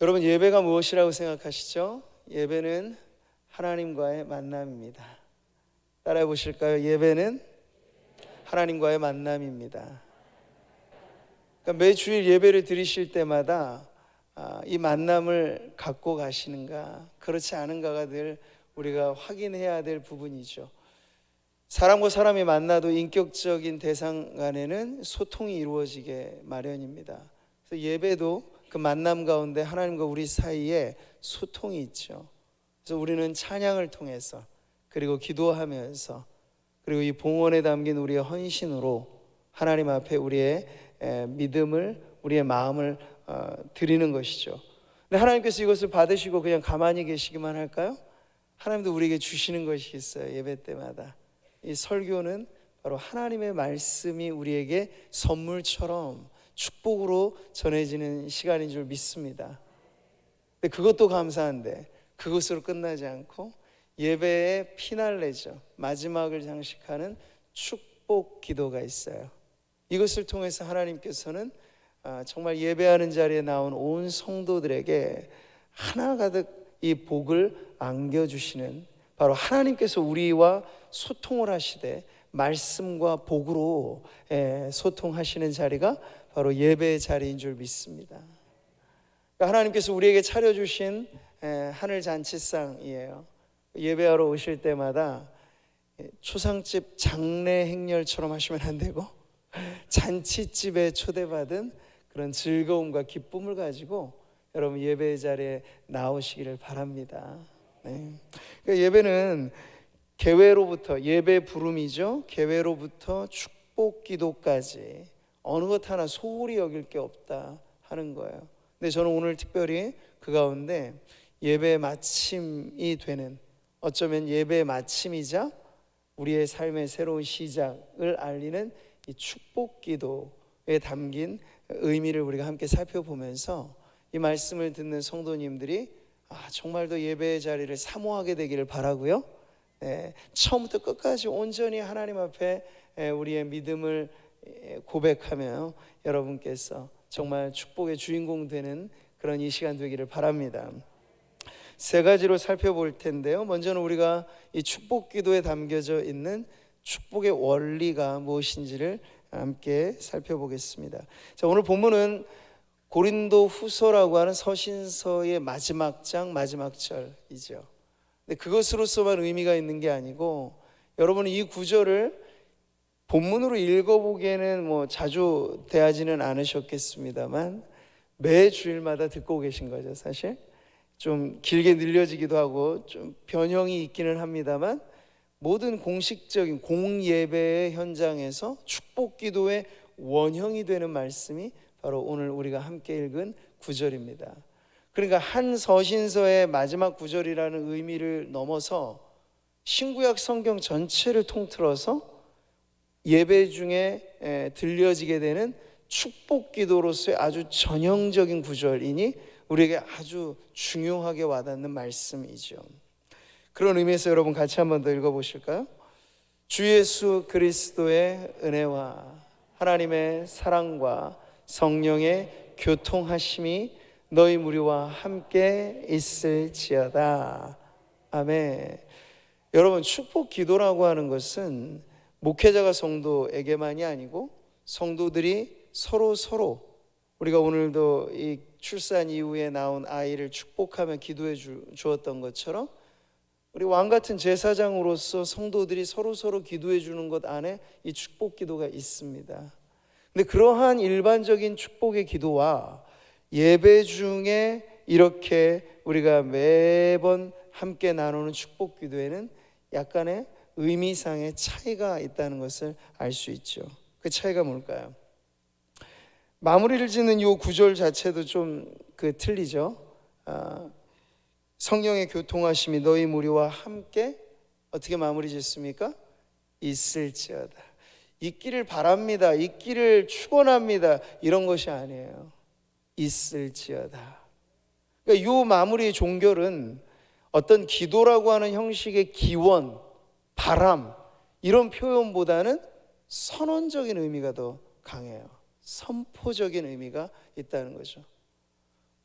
여러분, 예배가 무엇이라고 생각하시죠? 예배는 하나님과의 만남입니다. 따라해 보실까요? 예배는 하나님과의 만남입니다. 그러니까 매주일 예배를 드리실 때마다 이 만남을 갖고 가시는가, 그렇지 않은가가 늘 우리가 확인해야 될 부분이죠. 사람과 사람이 만나도 인격적인 대상 간에는 소통이 이루어지게 마련입니다. 그래서 예배도 그 만남 가운데 하나님과 우리 사이에 소통이 있죠. 그래서 우리는 찬양을 통해서, 그리고 기도하면서, 그리고 이 봉헌에 담긴 우리의 헌신으로 하나님 앞에 우리의 믿음을, 우리의 마음을 드리는 것이죠. 근데 하나님께서 이것을 받으시고 그냥 가만히 계시기만 할까요? 하나님도 우리에게 주시는 것이 있어요. 예배 때마다. 이 설교는 바로 하나님의 말씀이 우리에게 선물처럼 축복으로 전해지는 시간인 줄 믿습니다. 근데 그것도 감사한데 그것으로 끝나지 않고 예배의 피날레죠. 마지막을 장식하는 축복 기도가 있어요. 이것을 통해서 하나님께서는 정말 예배하는 자리에 나온 온 성도들에게 하나가득 이 복을 안겨주시는, 바로 하나님께서 우리와 소통을 하시되 말씀과 복으로 소통하시는 자리가 바로 예배의 자리인 줄 믿습니다. 하나님께서 우리에게 차려주신 하늘 잔치상이에요. 예배하러 오실 때마다 초상집 장례 행렬처럼 하시면 안 되고 잔치집에 초대받은 그런 즐거움과 기쁨을 가지고 여러분 예배의 자리에 나오시기를 바랍니다. 네. 그러니까 예배는 계회로부터, 예배 부름이죠. 계회로부터 축복 기도까지 어느 것 하나 소홀히 여길 게 없다 하는 거예요. 근데 저는 오늘 특별히 그 가운데 예배의 마침이 되는, 어쩌면 예배의 마침이자 우리의 삶의 새로운 시작을 알리는 이 축복 기도에 담긴 의미를 우리가 함께 살펴보면서 이 말씀을 듣는 성도님들이 정말 더 예배의 자리를 사모하게 되기를 바라고요. 처음부터 끝까지 온전히 하나님 앞에 우리의 믿음을 고백하며 여러분께서 정말 축복의 주인공 되는 그런 이 시간 되기를 바랍니다. 세 가지로 살펴볼 텐데요. 먼저는 우리가 이 축복 기도에 담겨져 있는 축복의 원리가 무엇인지를 함께 살펴보겠습니다. 자, 오늘 본문은 고린도 후서라고 하는 서신서의 마지막 장, 마지막 절이죠. 근데 그것으로서만 의미가 있는 게 아니고, 여러분은 이 구절을 본문으로 읽어보기에는 자주 대하지는 않으셨겠습니다만 매 주일마다 듣고 계신 거죠. 사실 좀 길게 늘려지기도 하고 좀 변형이 있기는 합니다만, 모든 공식적인 공예배의 현장에서 축복 기도의 원형이 되는 말씀이 바로 오늘 우리가 함께 읽은 구절입니다. 그러니까 한 서신서의 마지막 구절이라는 의미를 넘어서 신구약 성경 전체를 통틀어서 예배 중에 들려지게 되는 축복 기도로서의 아주 전형적인 구절이니 우리에게 아주 중요하게 와닿는 말씀이죠. 그런 의미에서 여러분 같이 한번 더 읽어보실까요? 주 예수 그리스도의 은혜와 하나님의 사랑과 성령의 교통하심이 너희 무리와 함께 있을지어다. 아멘. 여러분, 축복 기도라고 하는 것은 목회자가 성도에게만이 아니고 성도들이 서로 우리가 오늘도 이 출산 이후에 나온 아이를 축복하며 기도해 주었던 것처럼 우리 왕같은 제사장으로서 성도들이 서로 기도해 주는 것 안에 이 축복 기도가 있습니다. 근데 그러한 일반적인 축복의 기도와 예배 중에 이렇게 우리가 매번 함께 나누는 축복 기도에는 약간의 의미상의 차이가 있다는 것을 알 수 있죠. 그 차이가 뭘까요? 마무리를 짓는 이 구절 자체도 좀 틀리죠. 성령의 교통하심이 너희 무리와 함께 어떻게 마무리 짓습니까? 있을지어다. 있기를 바랍니다. 있기를 축원합니다. 이런 것이 아니에요. 있을지어다. 그러니까 이 마무리의 종결은 어떤 기도라고 하는 형식의 기원, 바람 이런 표현보다는 선언적인 의미가 더 강해요. 선포적인 의미가 있다는 거죠.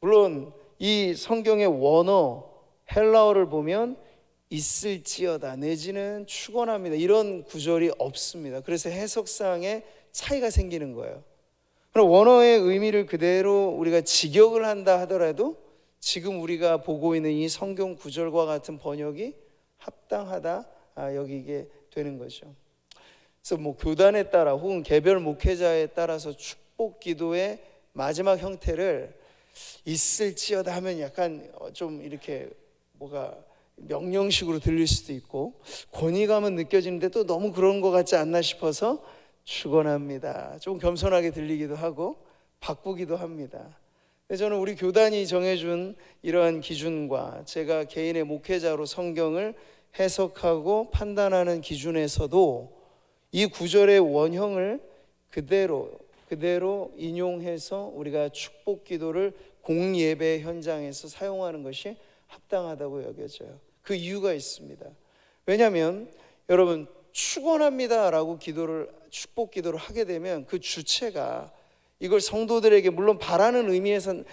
물론 이 성경의 원어 헬라어를 보면 있을지어다 내지는 축원합니다 이런 구절이 없습니다. 그래서 해석상의 차이가 생기는 거예요. 그럼 원어의 의미를 그대로 우리가 직역을 한다 하더라도 지금 우리가 보고 있는 이 성경 구절과 같은 번역이 합당하다 여기게 되는 거죠. 그래서 뭐 교단에 따라 혹은 개별 목회자에 따라서 축복 기도의 마지막 형태를 있을지어다 하면 약간 좀 이렇게 뭐가 명령식으로 들릴 수도 있고 권위감은 느껴지는데 또 너무 그런 것 같지 않나 싶어서 축원합니다 좀 겸손하게 들리기도 하고 바꾸기도 합니다. 근데 저는 우리 교단이 정해준 이러한 기준과 제가 개인의 목회자로 성경을 해석하고 판단하는 기준에서도 이 구절의 원형을 그대로 인용해서 우리가 축복 기도를 공예배 현장에서 사용하는 것이 합당하다고 여겨져요. 그 이유가 있습니다. 왜냐하면 여러분 축원합니다 라고 축복 기도를 하게 되면 그 주체가 이걸 성도들에게 물론 바라는 의미에선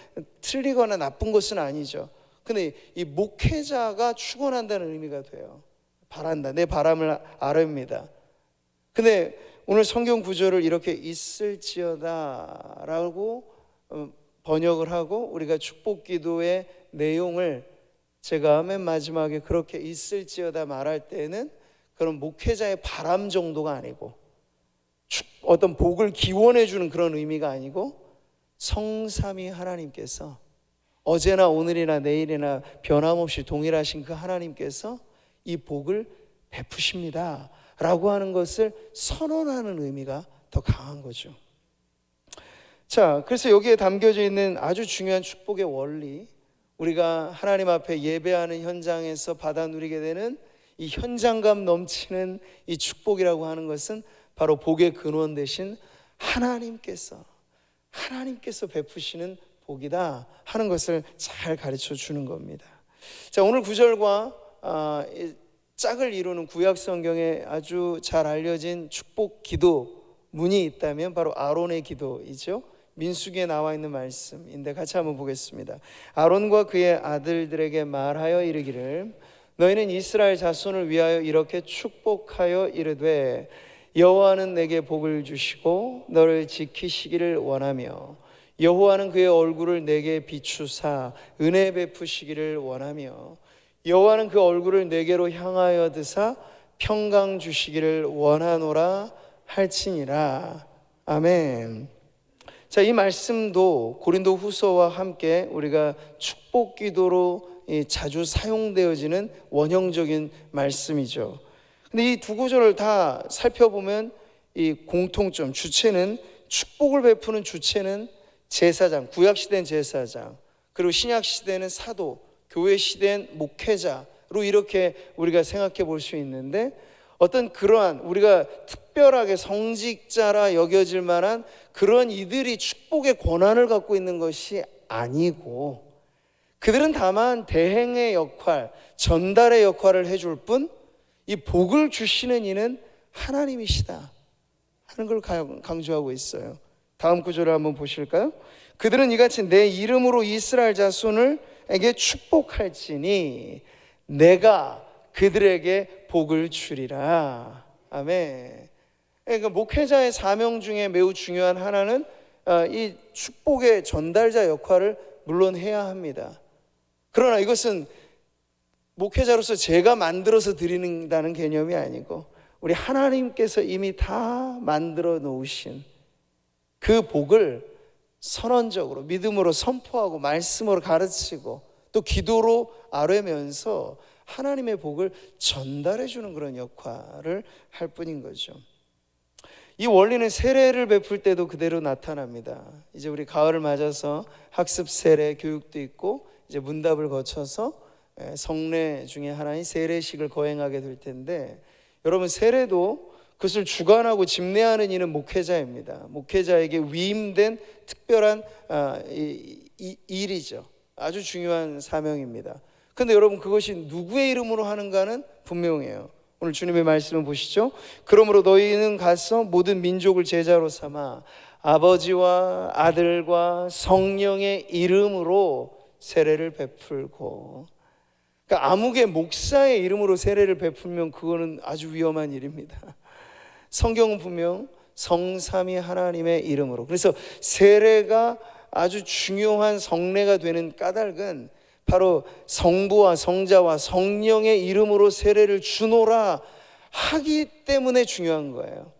틀리거나 나쁜 것은 아니죠. 근데 이 목회자가 축원한다는 의미가 돼요. 바란다, 내 바람을 아뢰입니다. 근데 오늘 성경 구절을 이렇게 있을지어다 라고 번역을 하고 우리가 축복 기도의 내용을 제가 맨 마지막에 그렇게 있을지어다 말할 때는 그런 목회자의 바람 정도가 아니고 어떤 복을 기원해 주는 그런 의미가 아니고 성삼위 하나님께서 어제나 오늘이나 내일이나 변함없이 동일하신 그 하나님께서 이 복을 베푸십니다 라고 하는 것을 선언하는 의미가 더 강한 거죠. 자, 그래서 여기에 담겨져 있는 아주 중요한 축복의 원리, 우리가 하나님 앞에 예배하는 현장에서 받아 누리게 되는 이 현장감 넘치는 이 축복이라고 하는 것은 바로 복의 근원 되신 하나님께서 베푸시는 복이다 하는 것을 잘 가르쳐 주는 겁니다. 자, 오늘 구절과 짝을 이루는 구약 성경에 아주 잘 알려진 축복 기도 문이 있다면 바로 아론의 기도이죠. 민수기에 나와 있는 말씀인데 같이 한번 보겠습니다. 아론과 그의 아들들에게 말하여 이르기를 너희는 이스라엘 자손을 위하여 이렇게 축복하여 이르되 여호와는 내게 복을 주시고 너를 지키시기를 원하며 여호와는 그의 얼굴을 내게 비추사 은혜 베푸시기를 원하며 여호와는 그 얼굴을 내게로 향하여 드사 평강 주시기를 원하노라 할지니라. 아멘. 자, 이 말씀도 고린도 후서와 함께 우리가 축복 기도로 자주 사용되어지는 원형적인 말씀이죠. 근데 이 두 구절을 다 살펴보면 이 공통점, 주체는 축복을 베푸는 주체는 제사장, 구약 시대는 제사장, 그리고 신약 시대는 사도, 교회 시대는 목회자로 이렇게 우리가 생각해 볼 수 있는데 어떤 그러한 우리가 특별하게 성직자라 여겨질 만한 그런 이들이 축복의 권한을 갖고 있는 것이 아니고 그들은 다만 대행의 역할, 전달의 역할을 해줄 뿐 이 복을 주시는 이는 하나님이시다 하는 걸 강조하고 있어요. 다음 구절을 한번 보실까요? 그들은 이같이 내 이름으로 이스라엘 자손에게 축복할지니 내가 그들에게 복을 주리라. 아멘. 그러니까 목회자의 사명 중에 매우 중요한 하나는 이 축복의 전달자 역할을 물론 해야 합니다. 그러나 이것은 목회자로서 제가 만들어서 드린다는 개념이 아니고 우리 하나님께서 이미 다 만들어 놓으신 그 복을 선언적으로 믿음으로 선포하고 말씀으로 가르치고 또 기도로 아뢰면서 하나님의 복을 전달해 주는 그런 역할을 할 뿐인 거죠. 이 원리는 세례를 베풀 때도 그대로 나타납니다. 이제 우리 가을을 맞아서 학습 세례 교육도 있고 이제 문답을 거쳐서 성례 중에 하나인 세례식을 거행하게 될 텐데 여러분 세례도 그것을 주관하고 집례하는 이는 목회자입니다. 목회자에게 위임된 특별한 일이죠. 아주 중요한 사명입니다. 그런데 여러분 그것이 누구의 이름으로 하는가는 분명해요. 오늘 주님의 말씀을 보시죠. 그러므로 너희는 가서 모든 민족을 제자로 삼아 아버지와 아들과 성령의 이름으로 세례를 베풀고. 그러니까 아무개 목사의 이름으로 세례를 베풀면 그거는 아주 위험한 일입니다. 성경은 분명 성삼위 하나님의 이름으로. 그래서 세례가 아주 중요한 성례가 되는 까닭은 바로 성부와 성자와 성령의 이름으로 세례를 주노라 하기 때문에 중요한 거예요.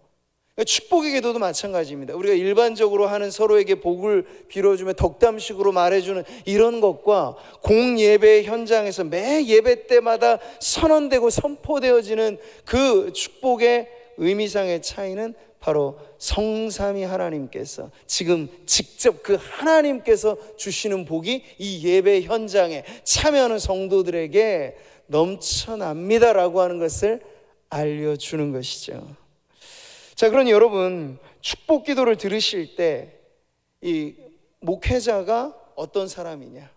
그러니까 축복의 기도도 마찬가지입니다. 우리가 일반적으로 하는 서로에게 복을 빌어주며 덕담식으로 말해주는 이런 것과 공예배 현장에서 매 예배 때마다 선언되고 선포되어지는 그 축복의 의미상의 차이는 바로 성삼위 하나님께서 지금 직접 그 하나님께서 주시는 복이 이 예배 현장에 참여하는 성도들에게 넘쳐납니다라고 하는 것을 알려주는 것이죠. 자, 그러니 여러분, 축복 기도를 들으실 때 이 목회자가 어떤 사람이냐,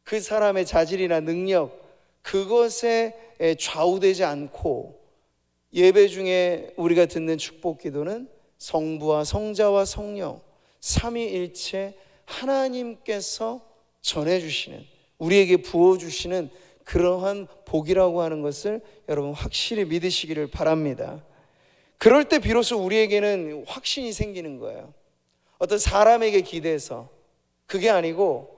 그 사람의 자질이나 능력, 그것에 좌우되지 않고 예배 중에 우리가 듣는 축복 기도는 성부와 성자와 성령 삼위일체 하나님께서 전해주시는, 우리에게 부어주시는 그러한 복이라고 하는 것을 여러분 확실히 믿으시기를 바랍니다. 그럴 때 비로소 우리에게는 확신이 생기는 거예요. 어떤 사람에게 기대서, 그게 아니고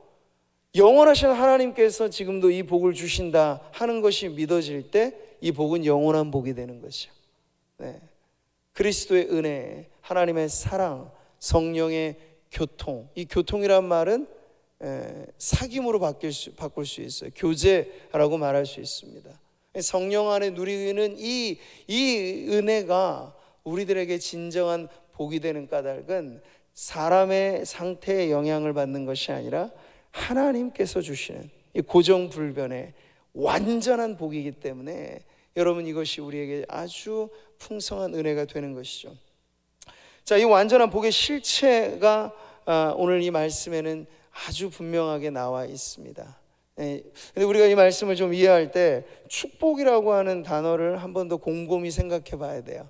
영원하신 하나님께서 지금도 이 복을 주신다 하는 것이 믿어질 때 이 복은 영원한 복이 되는 것이죠. 네. 그리스도의 은혜, 하나님의 사랑, 성령의 교통. 이 교통이란 말은 사귐으로 바꿀 수 있어요. 교제라고 말할 수 있습니다. 성령 안에 누리는 이 은혜가 우리들에게 진정한 복이 되는 까닭은 사람의 상태에 영향을 받는 것이 아니라 하나님께서 주시는 이 고정불변의 완전한 복이기 때문에 여러분, 이것이 우리에게 아주 풍성한 은혜가 되는 것이죠. 자, 이 완전한 복의 실체가 오늘 이 말씀에는 아주 분명하게 나와 있습니다. 근데 우리가 이 말씀을 좀 이해할 때 축복이라고 하는 단어를 한 번 더 곰곰이 생각해 봐야 돼요.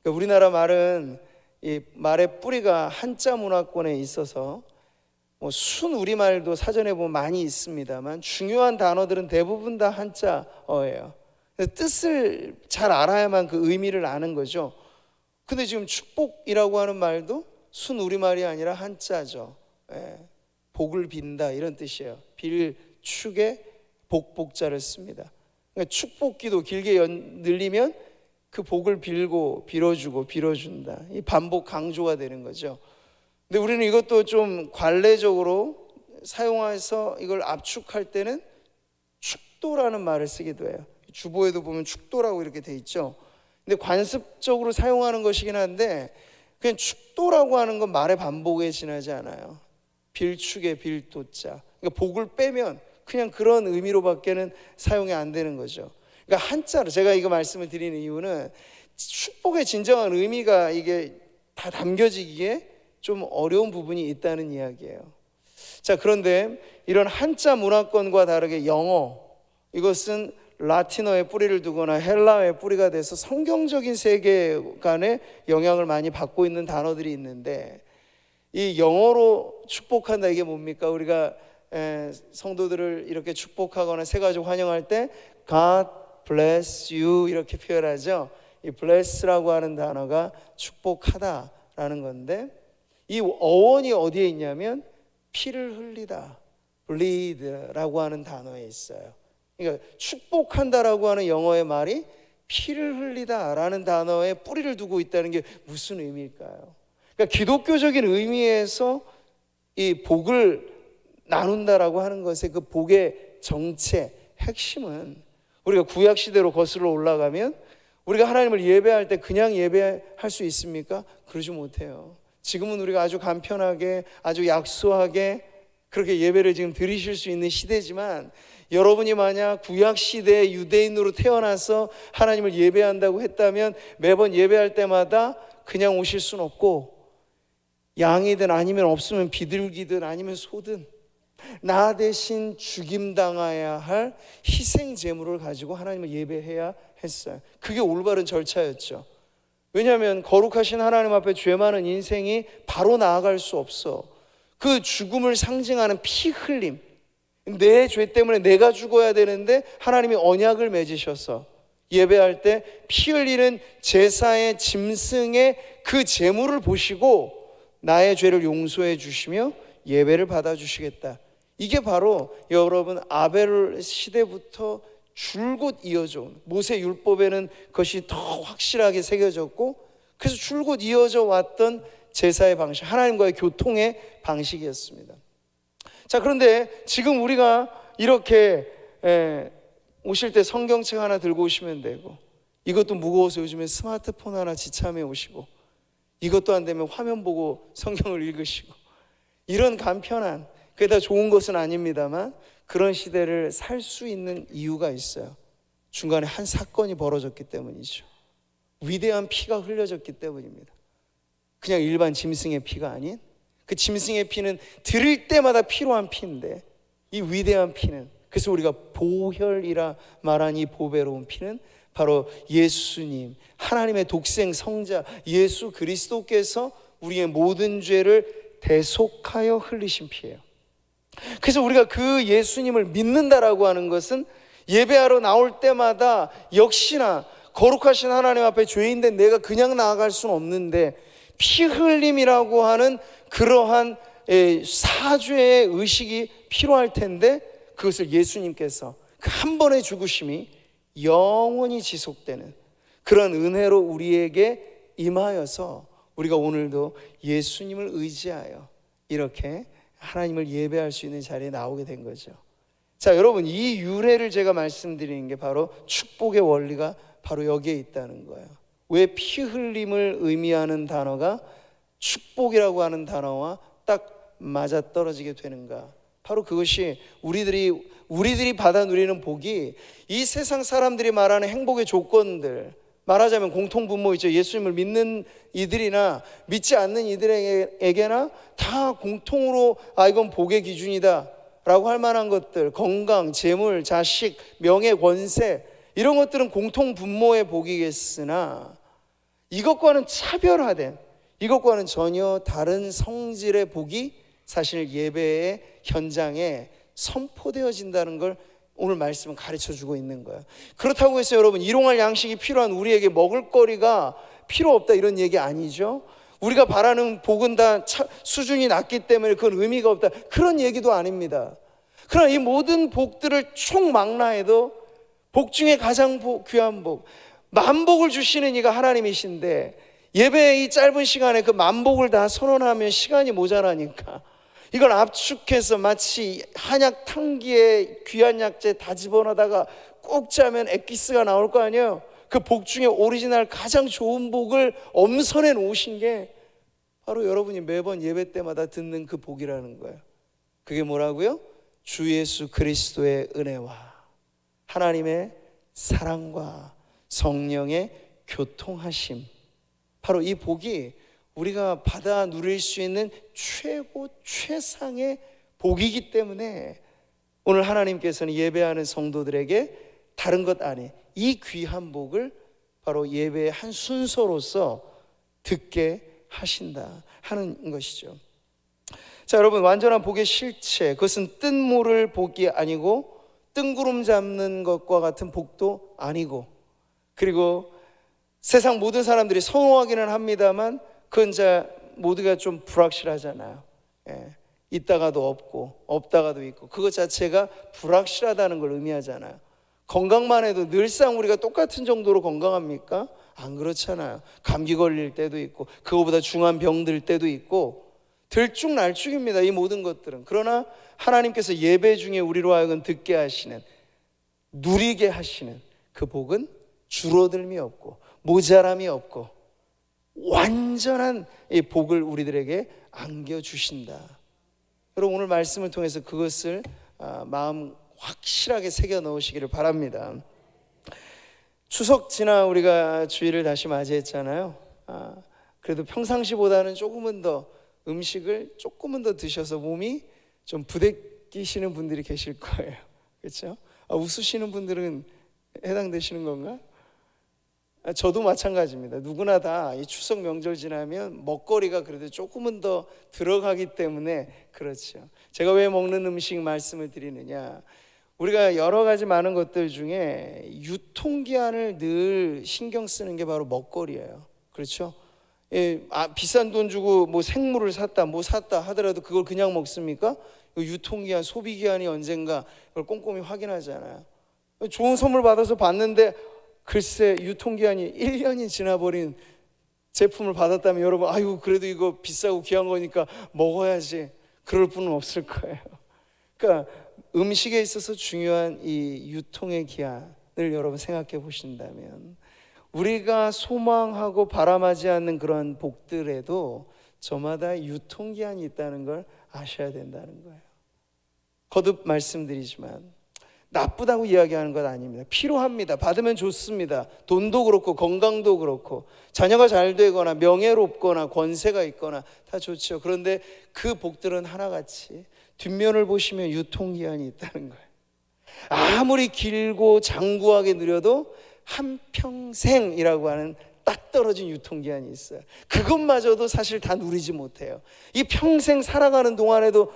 그러니까 우리나라 말은 이 말의 뿌리가 한자 문화권에 있어서 순 우리말도 사전에 보면 많이 있습니다만 중요한 단어들은 대부분 다 한자어예요. 뜻을 잘 알아야만 그 의미를 아는 거죠. 근데 지금 축복이라고 하는 말도 순 우리말이 아니라 한자죠. 복을 빈다 이런 뜻이에요. 빌축에 복자를 씁니다. 그러니까 축복기도 길게 늘리면 그 복을 빌고 빌어주고 빌어준다. 이 반복 강조가 되는 거죠. 근데 우리는 이것도 좀 관례적으로 사용해서 이걸 압축할 때는 축도라는 말을 쓰기도 해요. 주보에도 보면 축도라고 이렇게 돼 있죠. 근데 관습적으로 사용하는 것이긴 한데 그냥 축도라고 하는 건 말의 반복에 지나지 않아요. 빌축에 빌도자. 그러니까 복을 빼면 그냥 그런 의미로밖에는 사용이 안 되는 거죠. 그러니까 한자로 제가 이거 말씀을 드리는 이유는 축복의 진정한 의미가 이게 다 담겨지기에 좀 어려운 부분이 있다는 이야기예요. 자, 그런데 이런 한자 문화권과 다르게 영어, 이것은 라틴어의 뿌리를 두거나 헬라어의 뿌리가 돼서 성경적인 세계관에 영향을 많이 받고 있는 단어들이 있는데 이 영어로 축복한다 이게 뭡니까? 우리가 성도들을 이렇게 축복하거나 새가족 환영할 때 God bless you 이렇게 표현하죠. 이 bless라고 하는 단어가 축복하다라는 건데 이 어원이 어디에 있냐면 피를 흘리다, bleed라고 하는 단어에 있어요. 그러니까 축복한다라고 하는 영어의 말이 피를 흘리다라는 단어에 뿌리를 두고 있다는 게 무슨 의미일까요? 그러니까 기독교적인 의미에서 이 복을 나눈다라고 하는 것의 그 복의 정체, 핵심은 우리가 구약 시대로 거슬러 올라가면 우리가 하나님을 예배할 때 그냥 예배할 수 있습니까? 그러지 못해요. 지금은 우리가 아주 간편하게 아주 약소하게 그렇게 예배를 지금 드리실 수 있는 시대지만 여러분이 만약 구약 시대의 유대인으로 태어나서 하나님을 예배한다고 했다면 매번 예배할 때마다 그냥 오실 수는 없고 양이든 아니면 없으면 비둘기든 아니면 소든 나 대신 죽임당해야 할 희생 제물을 가지고 하나님을 예배해야 했어요. 그게 올바른 절차였죠. 왜냐하면 거룩하신 하나님 앞에 죄 많은 인생이 바로 나아갈 수 없어. 그 죽음을 상징하는 피 흘림, 내 죄 때문에 내가 죽어야 되는데 하나님이 언약을 맺으셔서 예배할 때 피 흘리는 제사의 짐승의 그 제물을 보시고 나의 죄를 용서해 주시며 예배를 받아주시겠다. 이게 바로 여러분 아벨 시대부터 줄곧 이어져 온, 모세 율법에는 그것이 더 확실하게 새겨졌고 그래서 줄곧 이어져 왔던 제사의 방식, 하나님과의 교통의 방식이었습니다. 자, 그런데 지금 우리가 이렇게 오실 때 성경책 하나 들고 오시면 되고, 이것도 무거워서 요즘에 스마트폰 하나 지참해 오시고, 이것도 안 되면 화면 보고 성경을 읽으시고, 이런 간편한, 그게 다 좋은 것은 아닙니다만 그런 시대를 살 수 있는 이유가 있어요. 중간에 한 사건이 벌어졌기 때문이죠. 위대한 피가 흘려졌기 때문입니다. 그냥 일반 짐승의 피가 아닌, 그 짐승의 피는 들을 때마다 필요한 피인데 이 위대한 피는, 그래서 우리가 보혈이라 말한 이 보배로운 피는 바로 예수님, 하나님의 독생 성자 예수 그리스도께서 우리의 모든 죄를 대속하여 흘리신 피예요. 그래서 우리가 그 예수님을 믿는다라고 하는 것은 예배하러 나올 때마다 역시나 거룩하신 하나님 앞에 죄인된 내가 그냥 나아갈 수는 없는데 피 흘림이라고 하는 그러한 사죄의 의식이 필요할 텐데, 그것을 예수님께서 그 한 번의 죽으심이 영원히 지속되는 그런 은혜로 우리에게 임하여서 우리가 오늘도 예수님을 의지하여 이렇게 하나님을 예배할 수 있는 자리에 나오게 된 거죠. 자, 여러분, 이 유래를 제가 말씀드리는 게 바로 축복의 원리가 바로 여기에 있다는 거예요. 왜 피 흘림을 의미하는 단어가 축복이라고 하는 단어와 딱 맞아떨어지게 되는가? 바로 그것이 우리들이 받아 누리는 복이 이 세상 사람들이 말하는 행복의 조건들, 말하자면 공통분모 있죠. 예수님을 믿는 이들이나 믿지 않는 이들에게나 다 공통으로 이건 복의 기준이다 라고 할 만한 것들, 건강, 재물, 자식, 명예, 권세, 이런 것들은 공통분모의 복이겠으나 이것과는 차별화된, 이것과는 전혀 다른 성질의 복이 사실 예배의 현장에 선포되어진다는 걸 오늘 말씀은 가르쳐주고 있는 거예요. 그렇다고 해서 여러분, 일용할 양식이 필요한 우리에게 먹을거리가 필요 없다 이런 얘기 아니죠. 우리가 바라는 복은 다 수준이 낮기 때문에 그건 의미가 없다 그런 얘기도 아닙니다. 그러나 이 모든 복들을 총망라해도 복 중에 가장 귀한 복, 만복을 주시는 이가 하나님이신데 예배의 이 짧은 시간에 그 만복을 다 선언하면 시간이 모자라니까 이걸 압축해서 마치 한약 탕기에 귀한 약재 다 집어넣다가 꾹 짜면 엑기스가 나올 거 아니에요. 그 복 중에 오리지널 가장 좋은 복을 엄선해 놓으신 게 바로 여러분이 매번 예배 때마다 듣는 그 복이라는 거예요. 그게 뭐라고요? 주 예수 그리스도의 은혜와 하나님의 사랑과 성령의 교통하심, 바로 이 복이 우리가 받아 누릴 수 있는 최고 최상의 복이기 때문에 오늘 하나님께서는 예배하는 성도들에게 다른 것 아닌 이 귀한 복을 바로 예배의 한 순서로서 듣게 하신다 하는 것이죠. 자, 여러분, 완전한 복의 실체, 그것은 뜬 물을 복이 아니고 뜬구름 잡는 것과 같은 복도 아니고, 그리고 세상 모든 사람들이 선호하기는 합니다만 그건 모두가 좀 불확실하잖아요. 있다가도 없고 없다가도 있고, 그것 자체가 불확실하다는 걸 의미하잖아요. 건강만 해도 늘상 우리가 똑같은 정도로 건강합니까? 안 그렇잖아요. 감기 걸릴 때도 있고 그거보다 중한 병 들 때도 있고 들쭉날쭉입니다, 이 모든 것들은. 그러나 하나님께서 예배 중에 우리로 하여금 듣게 하시는, 누리게 하시는 그 복은 줄어들미 없고 모자람이 없고 완전한 이 복을 우리들에게 안겨주신다. 여러분, 오늘 말씀을 통해서 그것을 마음 확실하게 새겨 넣으시기를 바랍니다. 추석 지나 우리가 주일을 다시 맞이했잖아요. 그래도 평상시보다는 조금은 더 음식을 조금은 더 드셔서 몸이 좀 부대끼시는 분들이 계실 거예요. 그렇죠? 웃으시는 분들은 해당되시는 건가? 저도 마찬가지입니다. 누구나 다 이 추석 명절 지나면 먹거리가 그래도 조금은 더 들어가기 때문에 그렇죠. 제가 왜 먹는 음식 말씀을 드리느냐, 우리가 여러 가지 많은 것들 중에 유통기한을 늘 신경 쓰는 게 바로 먹거리예요. 그렇죠? 비싼 돈 주고 뭐 생물을 샀다 뭐 샀다 하더라도 그걸 그냥 먹습니까? 유통기한, 소비기한이 언젠가 그걸 꼼꼼히 확인하잖아요. 좋은 선물 받아서 봤는데 글쎄 유통기한이 1년이 지나버린 제품을 받았다면 여러분, 아유 그래도 이거 비싸고 귀한 거니까 먹어야지, 그럴 분은 없을 거예요. 그러니까 음식에 있어서 중요한 이 유통의 기한을 여러분 생각해 보신다면, 우리가 소망하고 바람하지 않는 그런 복들에도 저마다 유통기한이 있다는 걸 아셔야 된다는 거예요. 거듭 말씀드리지만 나쁘다고 이야기하는 건 아닙니다. 필요합니다. 받으면 좋습니다. 돈도 그렇고 건강도 그렇고 자녀가 잘 되거나 명예롭거나 권세가 있거나 다 좋죠. 그런데 그 복들은 하나같이 뒷면을 보시면 유통기한이 있다는 거예요. 아무리 길고 장구하게 누려도 한평생이라고 하는 딱 떨어진 유통기한이 있어요. 그것마저도 사실 다 누리지 못해요. 이 평생 살아가는 동안에도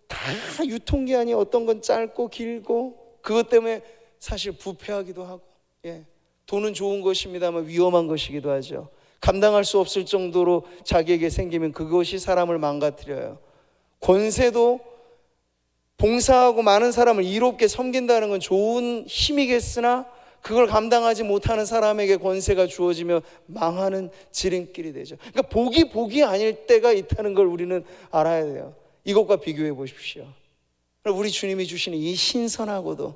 다 유통기한이 어떤 건 짧고 길고, 그것 때문에 사실 부패하기도 하고, 돈은 좋은 것입니다만 위험한 것이기도 하죠. 감당할 수 없을 정도로 자기에게 생기면 그것이 사람을 망가뜨려요. 권세도 봉사하고 많은 사람을 이롭게 섬긴다는 건 좋은 힘이겠으나 그걸 감당하지 못하는 사람에게 권세가 주어지며 망하는 지름길이 되죠. 그러니까 복이 아닐 때가 있다는 걸 우리는 알아야 돼요. 이것과 비교해 보십시오. 우리 주님이 주시는 이 신선하고도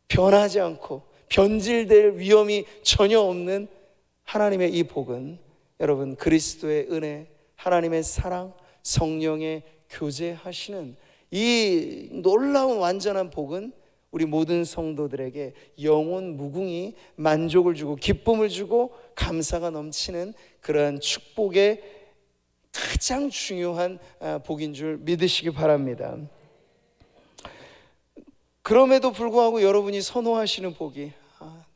변하지 않고 변질될 위험이 전혀 없는 하나님의 이 복은, 여러분 그리스도의 은혜, 하나님의 사랑, 성령의 교제하시는 이 놀라운 완전한 복은 우리 모든 성도들에게 영혼 무궁히 만족을 주고 기쁨을 주고 감사가 넘치는 그러한 축복의 가장 중요한 복인 줄 믿으시기 바랍니다. 그럼에도 불구하고 여러분이 선호하시는 복이,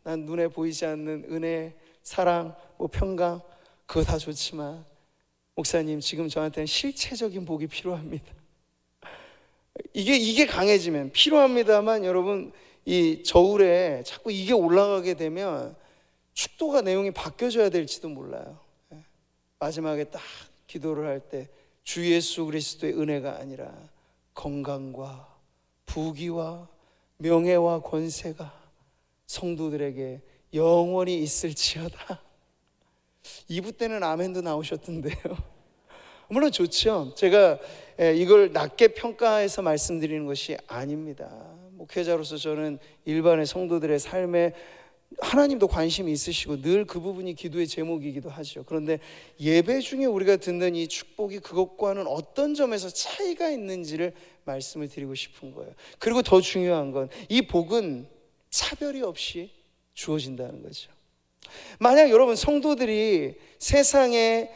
난 눈에 보이지 않는 은혜, 사랑, 평강, 그거 다 좋지만 목사님 지금 저한테는 실체적인 복이 필요합니다. 이게 강해지면 필요합니다만, 여러분 이 저울에 자꾸 이게 올라가게 되면 축도가 내용이 바뀌어져야 될지도 몰라요. 마지막에 딱 기도를 할 때 주 예수 그리스도의 은혜가 아니라 건강과 부귀와 명예와 권세가 성도들에게 영원히 있을지어다. 2부 때는 아멘도 나오셨던데요. 물론 좋죠. 제가 이걸 낮게 평가해서 말씀드리는 것이 아닙니다. 목회자로서 저는 일반의 성도들의 삶에 하나님도 관심이 있으시고 늘 그 부분이 기도의 제목이기도 하죠. 그런데 예배 중에 우리가 듣는 이 축복이 그것과는 어떤 점에서 차이가 있는지를 말씀을 드리고 싶은 거예요. 그리고 더 중요한 건 이 복은 차별이 없이 주어진다는 거죠. 만약 여러분 성도들이 세상에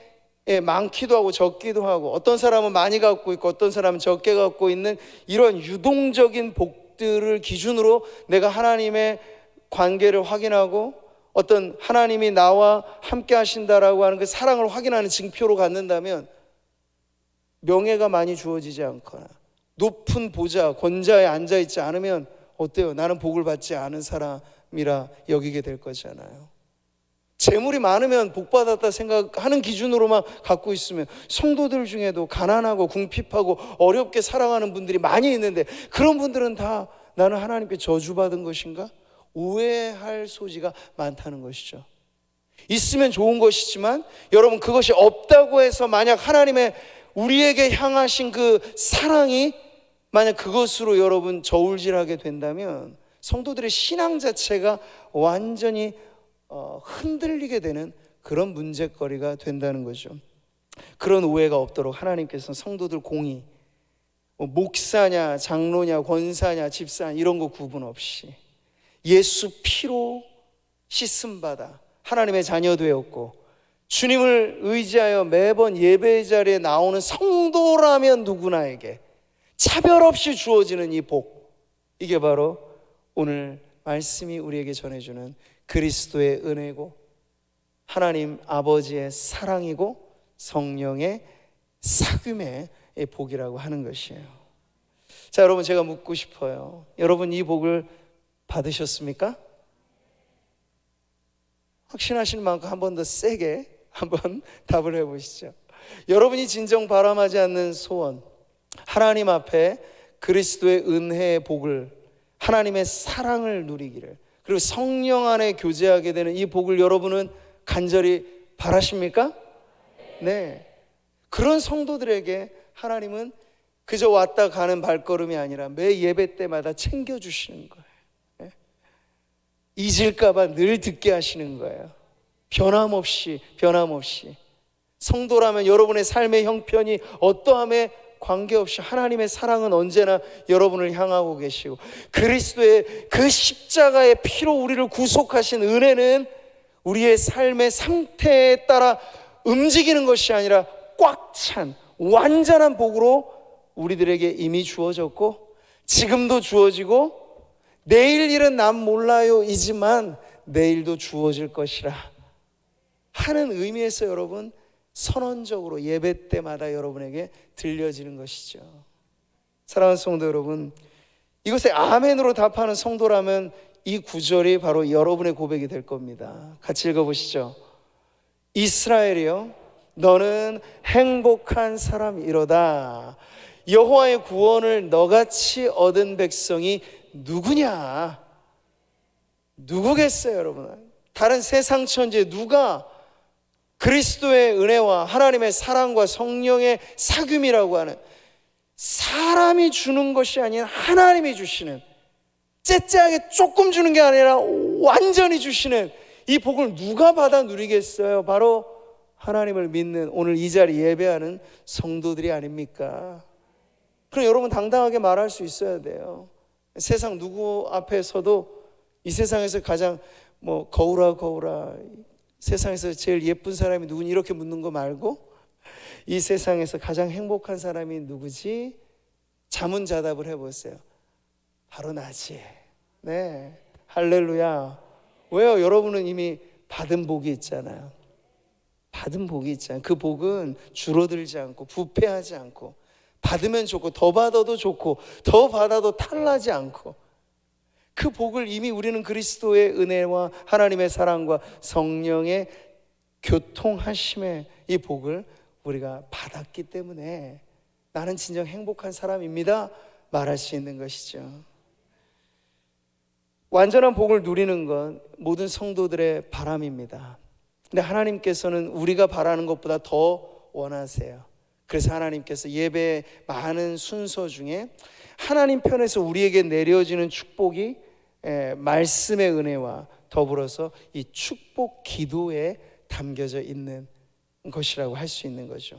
많기도 하고 적기도 하고, 어떤 사람은 많이 갖고 있고 어떤 사람은 적게 갖고 있는 이런 유동적인 복들을 기준으로 내가 하나님의 관계를 확인하고 어떤 하나님이 나와 함께 하신다라고 하는 그 사랑을 확인하는 징표로 갖는다면, 명예가 많이 주어지지 않거나 높은 보좌, 권좌에 앉아있지 않으면 어때요? 나는 복을 받지 않은 사람이라 여기게 될 거잖아요. 재물이 많으면 복 받았다 생각하는 기준으로만 갖고 있으면, 성도들 중에도 가난하고 궁핍하고 어렵게 살아가는 분들이 많이 있는데 그런 분들은 다 나는 하나님께 저주받은 것인가? 오해할 소지가 많다는 것이죠. 있으면 좋은 것이지만 여러분, 그것이 없다고 해서 만약 하나님의 우리에게 향하신 그 사랑이 만약 그것으로 여러분 저울질하게 된다면 성도들의 신앙 자체가 완전히 흔들리게 되는 그런 문제거리가 된다는 거죠. 그런 오해가 없도록 하나님께서 성도들 공의, 목사냐 장로냐 권사냐 집사냐 이런 거 구분 없이 예수 피로 씻음받아 하나님의 자녀 되었고 주님을 의지하여 매번 예배 자리에 나오는 성도라면 누구나에게 차별 없이 주어지는 이 복, 이게 바로 오늘 말씀이 우리에게 전해주는 그리스도의 은혜고 하나님 아버지의 사랑이고 성령의 사귐의 복이라고 하는 것이에요. 자, 여러분, 제가 묻고 싶어요. 여러분, 이 복을 받으셨습니까? 확신하시는 만큼 한 번 더 세게 한번 답을 해보시죠. 여러분이 진정 바람하지 않는 소원, 하나님 앞에 그리스도의 은혜의 복을, 하나님의 사랑을 누리기를, 그리고 성령 안에 교제하게 되는 이 복을 여러분은 간절히 바라십니까? 네. 그런 성도들에게 하나님은 그저 왔다 가는 발걸음이 아니라 매 예배 때마다 챙겨주시는 거예요. 네. 잊을까봐 늘 듣게 하시는 거예요. 변함없이. 성도라면 여러분의 삶의 형편이 어떠함에 관계없이 하나님의 사랑은 언제나 여러분을 향하고 계시고, 그리스도의 그 십자가의 피로 우리를 구속하신 은혜는 우리의 삶의 상태에 따라 움직이는 것이 아니라 꽉 찬 완전한 복으로 우리들에게 이미 주어졌고, 지금도 주어지고, 내일 일은 난 몰라요 이지만 내일도 주어질 것이라 하는 의미에서 여러분, 선언적으로 예배 때마다 여러분에게 들려지는 것이죠. 사랑하는 성도 여러분, 이것에 아멘으로 답하는 성도라면 이 구절이 바로 여러분의 고백이 될 겁니다. 같이 읽어보시죠. 이스라엘이여, 너는 행복한 사람이로다. 여호와의 구원을 너같이 얻은 백성이 누구냐? 누구겠어요, 여러분? 다른 세상 천지에 누가 그리스도의 은혜와 하나님의 사랑과 성령의 사귐이라고 하는, 사람이 주는 것이 아닌 하나님이 주시는, 째째하게 조금 주는 게 아니라 완전히 주시는 이 복을 누가 받아 누리겠어요? 바로 하나님을 믿는 오늘 이 자리 예배하는 성도들이 아닙니까? 그럼 여러분 당당하게 말할 수 있어야 돼요. 세상 누구 앞에서도 이 세상에서 가장 거울아 세상에서 제일 예쁜 사람이 누구니 이렇게 묻는 거 말고, 이 세상에서 가장 행복한 사람이 누구지? 자문자답을 해보세요. 바로 나지. 네, 할렐루야. 왜요? 여러분은 이미 받은 복이 있잖아요. 받은 복이 있잖아요. 그 복은 줄어들지 않고 부패하지 않고, 받으면 좋고 더 받아도 좋고 더 받아도 탈나지 않고, 그 복을 이미 우리는 그리스도의 은혜와 하나님의 사랑과 성령의 교통하심의 이 복을 우리가 받았기 때문에 나는 진정 행복한 사람입니다 말할 수 있는 것이죠. 완전한 복을 누리는 건 모든 성도들의 바람입니다. 근데 하나님께서는 우리가 바라는 것보다 더 원하세요. 그래서 하나님께서 예배의 많은 순서 중에 하나님 편에서 우리에게 내려지는 축복이 말씀의 은혜와 더불어서 이 축복 기도에 담겨져 있는 것이라고 할 수 있는 거죠.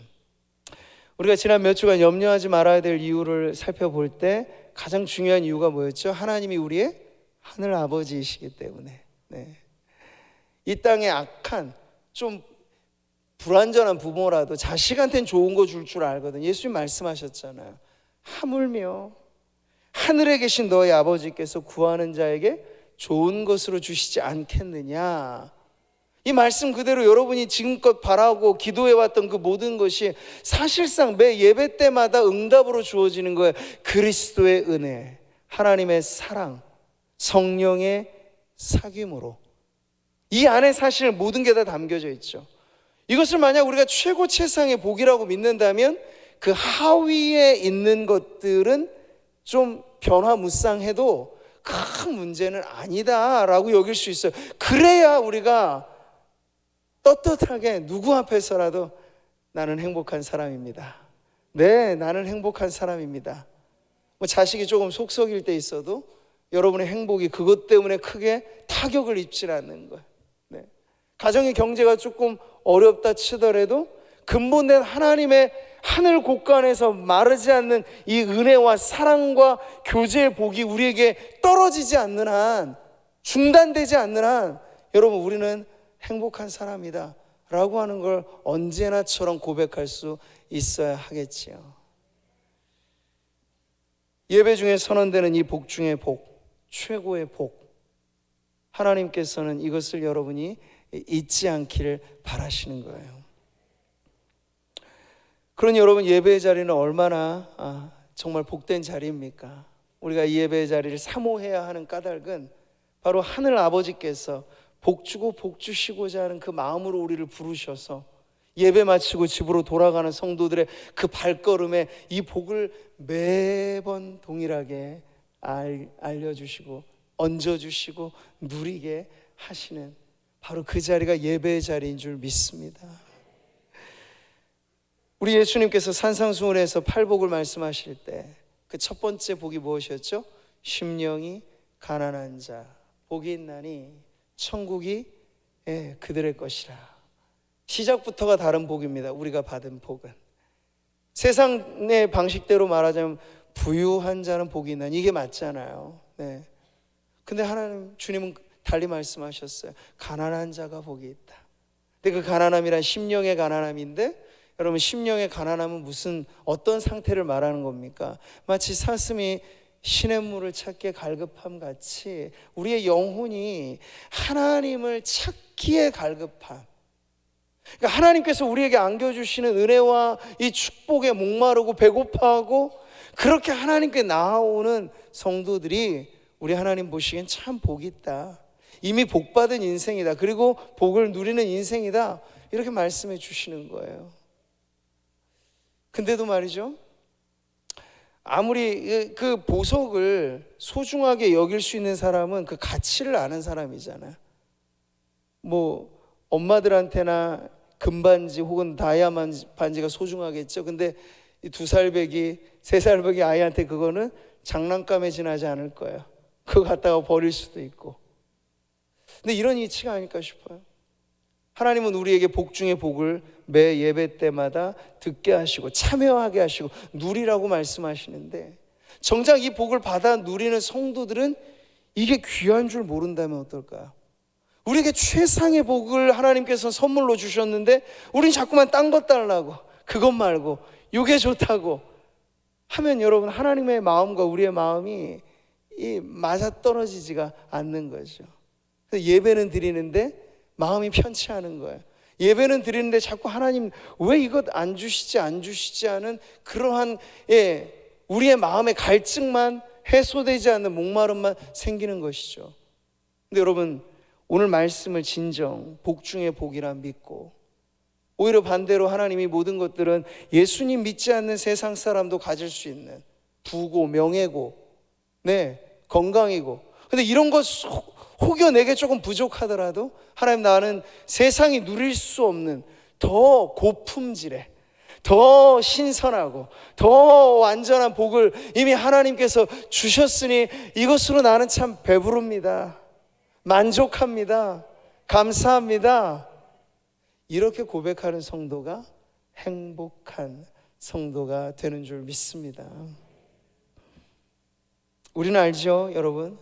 우리가 지난 몇 주간 염려하지 말아야 될 이유를 살펴볼 때 가장 중요한 이유가 뭐였죠? 하나님이 우리의 하늘 아버지이시기 때문에. 네. 이 땅에 악한 좀 불완전한 부모라도 자식한테는 좋은 거 줄 줄 알거든. 예수님 말씀하셨잖아요. 하물며 하늘에 계신 너의 아버지께서 구하는 자에게 좋은 것으로 주시지 않겠느냐. 이 말씀 그대로 여러분이 지금껏 바라고 기도해왔던 그 모든 것이 사실상 매 예배 때마다 응답으로 주어지는 거예요. 그리스도의 은혜, 하나님의 사랑, 성령의 사귐으로 이 안에 사실 모든 게 다 담겨져 있죠. 이것을 만약 우리가 최고 최상의 복이라고 믿는다면 그 하위에 있는 것들은 좀 변화무쌍해도 큰 문제는 아니다라고 여길 수 있어요. 그래야 우리가 떳떳하게 누구 앞에서라도 나는 행복한 사람입니다. 네, 나는 행복한 사람입니다. 자식이 조금 속썩일 때 있어도 여러분의 행복이 그것 때문에 크게 타격을 입지 않는 거예요. 네. 가정의 경제가 조금 어렵다 치더라도 근본된 하나님의 하늘 곳간에서 마르지 않는 이 은혜와 사랑과 교제의 복이 우리에게 떨어지지 않는 한, 중단되지 않는 한, 여러분 우리는 행복한 사람이다 라고 하는 걸 언제나처럼 고백할 수 있어야 하겠지요. 예배 중에 선언되는 이 복 중의 복, 최고의 복, 하나님께서는 이것을 여러분이 잊지 않기를 바라시는 거예요. 그러니 여러분, 예배의 자리는 얼마나 정말 복된 자리입니까? 우리가 이 예배의 자리를 사모해야 하는 까닭은 바로 하늘 아버지께서 복 주고 복 주시고자 하는 그 마음으로 우리를 부르셔서 예배 마치고 집으로 돌아가는 성도들의 그 발걸음에 이 복을 매번 동일하게 알려주시고 얹어주시고 누리게 하시는 바로 그 자리가 예배의 자리인 줄 믿습니다. 우리 예수님께서 산상수훈에서 팔복을 말씀하실 때 그 첫 번째 복이 무엇이었죠? 심령이 가난한 자 복이 있나니 천국이 그들의 것이라. 시작부터가 다른 복입니다. 우리가 받은 복은 세상의 방식대로 말하자면 부유한 자는 복이 있나니, 이게 맞잖아요. 네. 근데 하나님, 주님은 달리 말씀하셨어요. 가난한 자가 복이 있다. 근데 그 가난함이란 심령의 가난함인데, 여러분, 심령의 가난함은 어떤 상태를 말하는 겁니까? 마치 사슴이 시냇물을 찾기에 갈급함 같이 우리의 영혼이 하나님을 찾기에 갈급함. 그러니까 하나님께서 우리에게 안겨주시는 은혜와 이 축복에 목마르고 배고파하고 그렇게 하나님께 나아오는 성도들이 우리 하나님 보시기엔 참 복이 있다. 이미 복받은 인생이다. 그리고 복을 누리는 인생이다. 이렇게 말씀해 주시는 거예요. 근데도 말이죠, 아무리 그 보석을 소중하게 여길 수 있는 사람은 그 가치를 아는 사람이잖아요. 뭐 엄마들한테나 금반지 혹은 다이아몬드 반지가 소중하겠죠. 근데 이 2살배기 3살배기 아이한테 그거는 장난감에 지나지 않을 거예요. 그거 갖다가 버릴 수도 있고. 근데 이런 이치가 아닐까 싶어요. 하나님은 우리에게 복 중에 복을 매 예배 때마다 듣게 하시고 참여하게 하시고 누리라고 말씀하시는데, 정작 이 복을 받아 누리는 성도들은 이게 귀한 줄 모른다면 어떨까요? 우리에게 최상의 복을 하나님께서 선물로 주셨는데 우린 자꾸만 딴 것 달라고, 그것 말고 이게 좋다고 하면, 여러분, 하나님의 마음과 우리의 마음이 맞아떨어지지가 않는 거죠. 예배는 드리는데 마음이 편치 않은 거예요. 예배는 드리는데 자꾸 하나님 왜 이것 안 주시지 하는 그러한 우리의 마음의 갈증만 해소되지 않는 목마름만 생기는 것이죠. 근데 여러분, 오늘 말씀을 진정 복 중에 복이라 믿고, 오히려 반대로 하나님이 모든 것들은 예수님 믿지 않는 세상 사람도 가질 수 있는 부고 명예고 건강이고, 근데 이런 것 혹여 내게 조금 부족하더라도 하나님, 나는 세상이 누릴 수 없는 더 고품질의, 더 신선하고 더 완전한 복을 이미 하나님께서 주셨으니 이것으로 나는 참 배부릅니다, 만족합니다, 감사합니다. 이렇게 고백하는 성도가 행복한 성도가 되는 줄 믿습니다. 우리는 알죠, 여러분?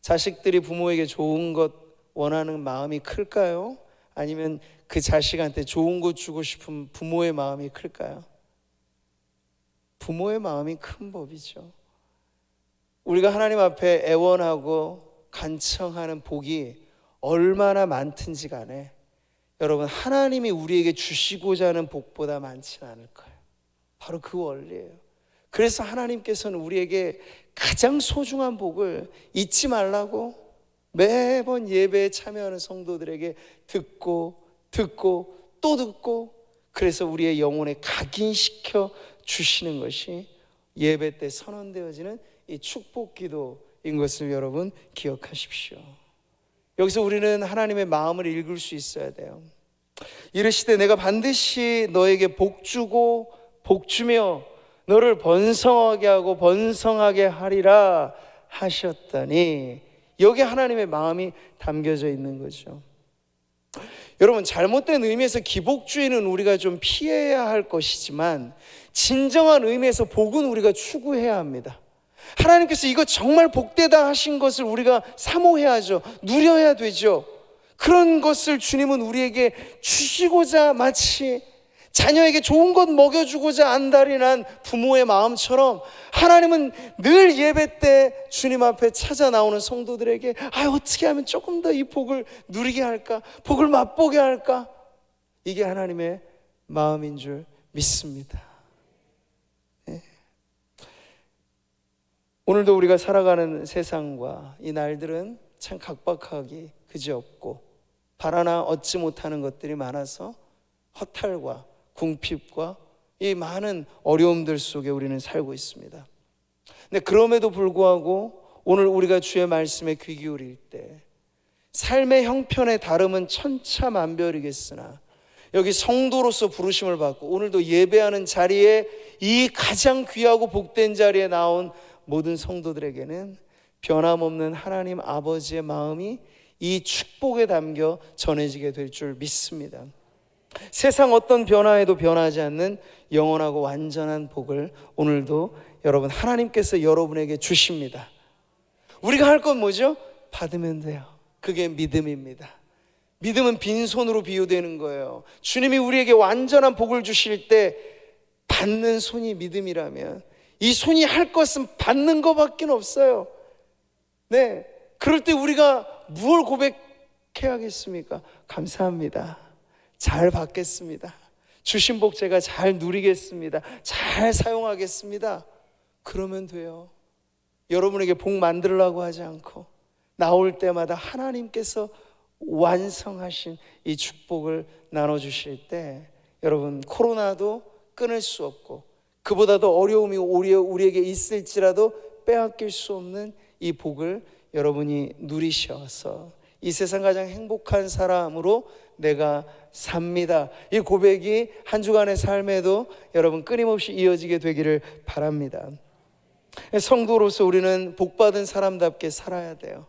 자식들이 부모에게 좋은 것 원하는 마음이 클까요? 아니면 그 자식한테 좋은 것 주고 싶은 부모의 마음이 클까요? 부모의 마음이 큰 법이죠. 우리가 하나님 앞에 애원하고 간청하는 복이 얼마나 많든지 간에, 여러분, 하나님이 우리에게 주시고자 하는 복보다 많지는 않을 거예요. 바로 그 원리예요. 그래서 하나님께서는 우리에게 가장 소중한 복을 잊지 말라고 매번 예배에 참여하는 성도들에게 듣고 또 듣고, 그래서 우리의 영혼에 각인시켜 주시는 것이 예배 때 선언되어지는 이 축복 기도인 것을 여러분 기억하십시오. 여기서 우리는 하나님의 마음을 읽을 수 있어야 돼요. 이르시되 내가 반드시 너에게 복 주고 복 주며 너를 번성하게 하고 번성하게 하리라 하셨다니, 여기 하나님의 마음이 담겨져 있는 거죠. 여러분, 잘못된 의미에서 기복주의는 우리가 좀 피해야 할 것이지만, 진정한 의미에서 복은 우리가 추구해야 합니다. 하나님께서 이거 정말 복되다 하신 것을 우리가 사모해야죠. 누려야 되죠. 그런 것을 주님은 우리에게 주시고자 마치 자녀에게 좋은 것 먹여주고자 안달이 부모의 마음처럼 하나님은 늘 예배 때 주님 앞에 찾아 나오는 성도들에게 어떻게 하면 조금 더 이 복을 누리게 할까? 복을 맛보게 할까? 이게 하나님의 마음인 줄 믿습니다. 네. 오늘도 우리가 살아가는 세상과 이 날들은 참 각박하기 그지없고 바라나 얻지 못하는 것들이 많아서 허탈과 궁핍과 이 많은 어려움들 속에 우리는 살고 있습니다. 근데 그럼에도 불구하고 오늘 우리가 주의 말씀에 귀 기울일 때 삶의 형편의 다름은 천차만별이겠으나 여기 성도로서 부르심을 받고 오늘도 예배하는 자리에 이 가장 귀하고 복된 자리에 나온 모든 성도들에게는 변함없는 하나님 아버지의 마음이 이 축복에 담겨 전해지게 될 줄 믿습니다. 세상 어떤 변화에도 변하지 않는 영원하고 완전한 복을 오늘도 여러분 하나님께서 여러분에게 주십니다. 우리가 할 건 뭐죠? 받으면 돼요. 그게 믿음입니다. 믿음은 빈손으로 비유되는 거예요. 주님이 우리에게 완전한 복을 주실 때 받는 손이 믿음이라면 이 손이 할 것은 받는 것밖에 없어요. 네, 그럴 때 우리가 무엇을 고백해야겠습니까? 감사합니다. 잘 받겠습니다. 주신 복 제가 잘 누리겠습니다. 잘 사용하겠습니다. 그러면 돼요. 여러분에게 복 만들려고 하지 않고 나올 때마다 하나님께서 완성하신 이 축복을 나눠주실 때 여러분 코로나도 끊을 수 없고 그보다도 어려움이 우리에게 있을지라도 빼앗길 수 없는 이 복을 여러분이 누리셔서 이 세상 가장 행복한 사람으로 내가 삽니다. 이 고백이 한 주간의 삶에도 여러분 끊임없이 이어지게 되기를 바랍니다. 성도로서 우리는 복받은 사람답게 살아야 돼요.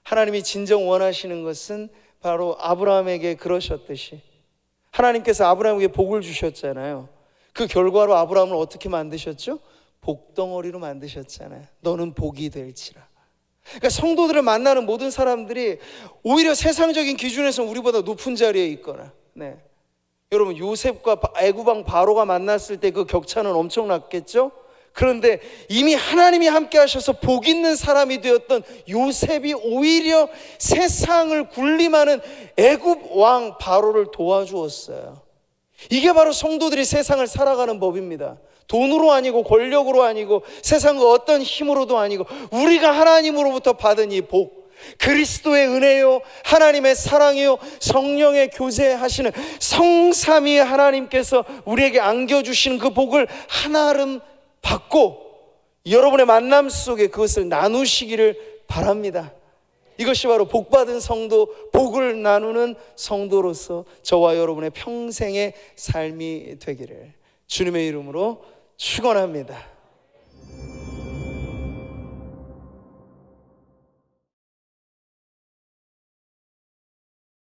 하나님이 진정 원하시는 것은 바로 아브라함에게 그러셨듯이 하나님께서 아브라함에게 복을 주셨잖아요. 그 결과로 아브라함을 어떻게 만드셨죠? 복덩어리로 만드셨잖아요. 너는 복이 될지라. 그러니까 성도들을 만나는 모든 사람들이 오히려 세상적인 기준에서 우리보다 높은 자리에 있거나 여러분 요셉과 애굽 왕 바로가 만났을 때 그 격차는 엄청났겠죠? 그런데 이미 하나님이 함께 하셔서 복 있는 사람이 되었던 요셉이 오히려 세상을 군림하는 애굽 왕 바로를 도와주었어요. 이게 바로 성도들이 세상을 살아가는 법입니다. 돈으로 아니고 권력으로 아니고 세상의 어떤 힘으로도 아니고 우리가 하나님으로부터 받은 이 복, 그리스도의 은혜요 하나님의 사랑이요 성령의 교제하시는 성삼위 하나님께서 우리에게 안겨주시는 그 복을 하나름 받고 여러분의 만남 속에 그것을 나누시기를 바랍니다. 이것이 바로 복받은 성도, 복을 나누는 성도로서 저와 여러분의 평생의 삶이 되기를 주님의 이름으로 축원합니다.